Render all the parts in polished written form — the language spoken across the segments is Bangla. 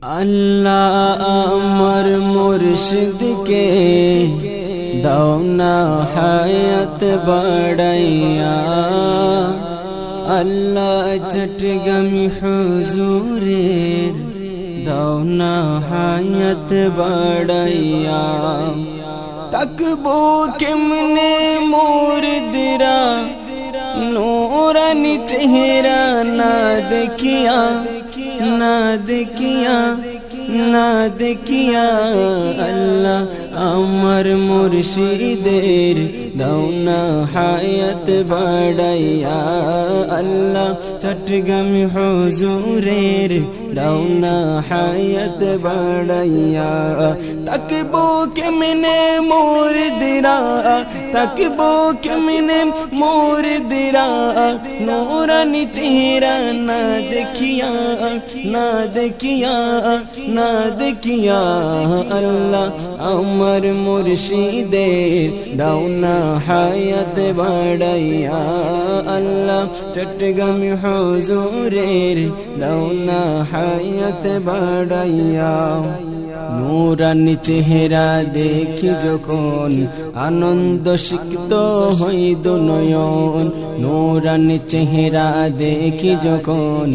আল্লাহ আমার মুর্শিদকে দাও না হায়াত বাড়াইয়া, আল্লাহ চট্টগ্রামী হুজুরের দাও না হায়াত বাড়াইয়া। তাকবো কেমনে মুর্দিরা নূরানি চেহারা না দেখিয়া, না দেখিয়া, না দেখিয়া। আল্লাহ আমার মুর্শিদের দাও না হায়াত বাড়াইয়া, আল্লাহ চট্টগ্রামী হুজুরের দাও না হায়াত বাড়াইয়া। তাকবো কেমনে মুর্দিরা, তাকবো কেমনে মুর্দিরা নূরানি চেহারা না দেখিয়া, না দেখিয়া, না দেখিয়া। আল্লাহ আমার মুর্শিদের দাও না হায়াত বাড়াইয়া, আল্লাহ চট্টগ্রামী হুজুরের দাও না হায়াত বাড়াইয়া। নূরানি চেহারা দেখি যখন আনন্দ সিক্ত হইদ নয়ন, নূরানি চেহারা দেখি যখন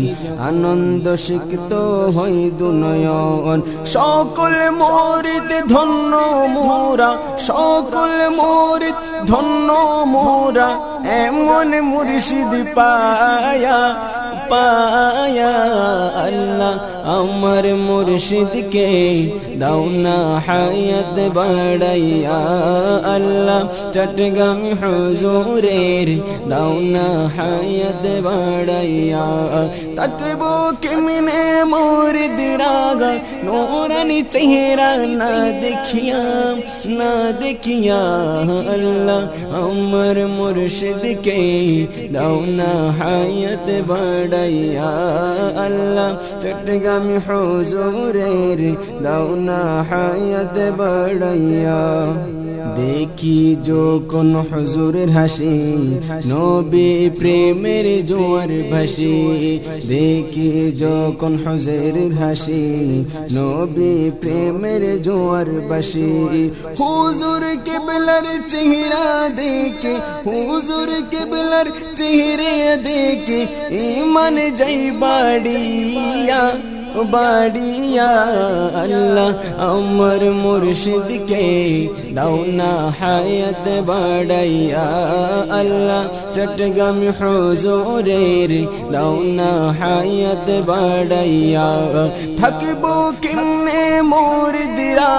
আনন্দ সিক্ত হইদ নয়ন। সকল মুরিদ ধন্য মোরা, সকল মুরিদ ধন্য মোরা এমন মুর্শিদ পায়া, পায়া। আল্লাহ আমার মুর্শিদকে দাও না হায়াত বাড়াইয়া, আল্লাহ চট্টগ্রামী হুজুরের দাও না হায়াত বাড়াইয়া। তাকবো কেমনে মুর্দিরা নূরানি চেহারা না দেখিয়া, না দেখিয়া। আল্লাহ আমার মুর্শিদকে দাও না হায়াত বাড়াইয়া, আল্লাহ চট্টগ্রামী হুজুরের দাও না হায়াত বাড়াইয়া। দেখি যখন হুজুরের হাসি নবী প্রেমের জোয়ার ভাসি, দেখি যখন হুজুরের হাসি নবী প্রেমের জোয়ার ভাসি। হুজুর কিবলার চেহারা দেখে, হুজুর কিবলার চেহারা দেখে ঈমান যাই বাড়িয়া, বাড়িয়া। আল্লাহ আমার মুর্শিদকে দাও না হায়াত বাড়াইয়া, আল্লাহ চট্টগ্রামী হুজুরের দাও না হায়াত বাড়াইয়া। থাকবো কেমনে মুর্দিরা,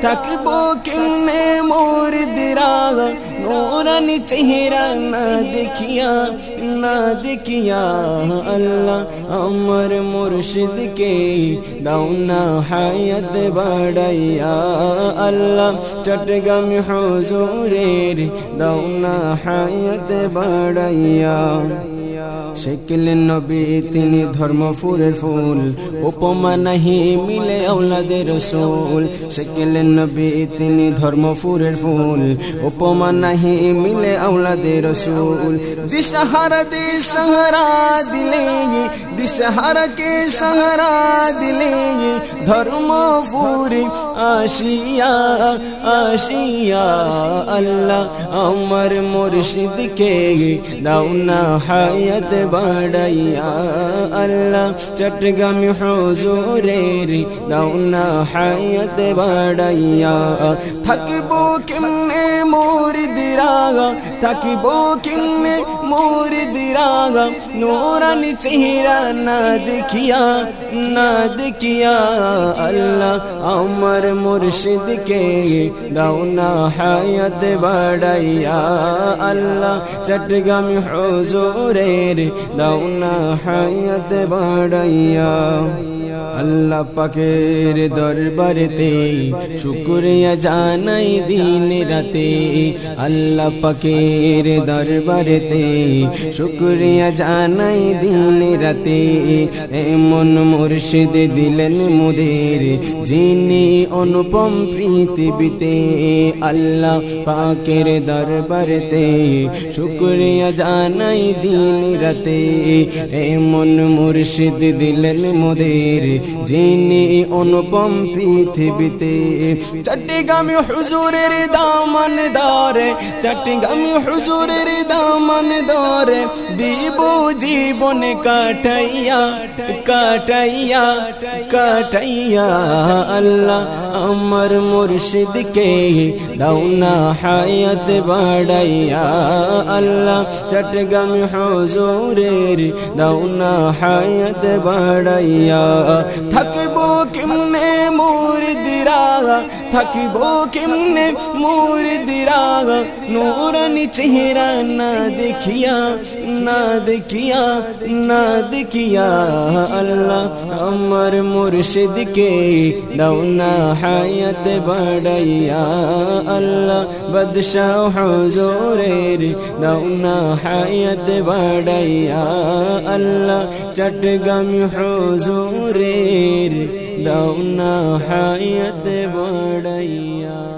থাকবো কেমনে মুর্দিরা নূরানি চেহারা না দেখিয়া, না দেখিয়া। আল্লাহ আমার মুর্শিদকে দাও না হায়াত বাড়াইয়া, আল্লাহ চট্টগ্রামী হুজুরের দাও না হায়াত বাড়াইয়া। শেখেল নবী তিনি ধর্মপুরের ফুল, উপমা নাহি মিলে আওলাদে রাসূল। শেখেল নবী তিনি ধর্মপুরের ফুল, উপমা নাহি মিলে আওলাদে রাসূল। দিশাহারা দিশাহারা দিলে, দিশাহারা কে সাহারা দিলে ধর্মপুরে আসিয়া, আসিয়া। আল্লাহ আমার মুর্শিদকে দাও না হায়াত বাড়াইয়া, আল্লাহ চট্টগ্রামী হুজুরের দাও না হায়াত বাড়াইয়া। থাকবো কেমনে মুর্দিরা, থাকবো কেমনে মুর্দিরা নূরানি চেহারা না দেখিয়া, না দেখিয়া। আল্লাহ আমার মুর্শিদকে দাও না হায়াত বাড়াইয়া, আল্লাহ চট্টগ্রামী হুজুরের দাও না হায়াত বাড়াইয়া। আল্লাহ পাকের দরবারেতে শুকরিয়া জানাই দিন রাতে, আল্লাহ পাকের দরবারেতে শুকরিয়া জানাই দিন রাতে। এমন মুর্শিদ দিলেন মোদের যিনি অনুপম পৃথিবীতে, আল্লাহ পাকের দরবারেতে শুকরিয়া জানাই দিন রাতে। এমন মুর্শিদ দিলেন মোদের যিনি অনুপম পৃথিবীতে চট্টগ্রামে হুজুরের দামান ধরে চট্টগ্রামে হুজুরের দামান ধরে দিব জীবন কাটাইয়া কাটাইয়া কাটাইয়া আল্লাহ আমার মুর্শিদকে দাও না হায়াত বাড়াইয়া আল্লাহ চট্টগ্রামে হুজুরের দাও না হায়াত বাড়াইয়া থাকবো কেমনে মুর্দিরা থাকিবো কেমনে মুর্দিরা নূরানি চেহারা না দেখিয়া না দেখিয়া না দেখিয়া আল্লাহ আমার মুর্শিদকে দাও না হায়াত বাড়াইয়া আল্লাহ বাদশাহ হুজুরের দাও না হায়াত বাড়াইয়া আল্লাহ চট্টগ্রামে হুজুরের দাও না হায়াত বাড়াইয়া।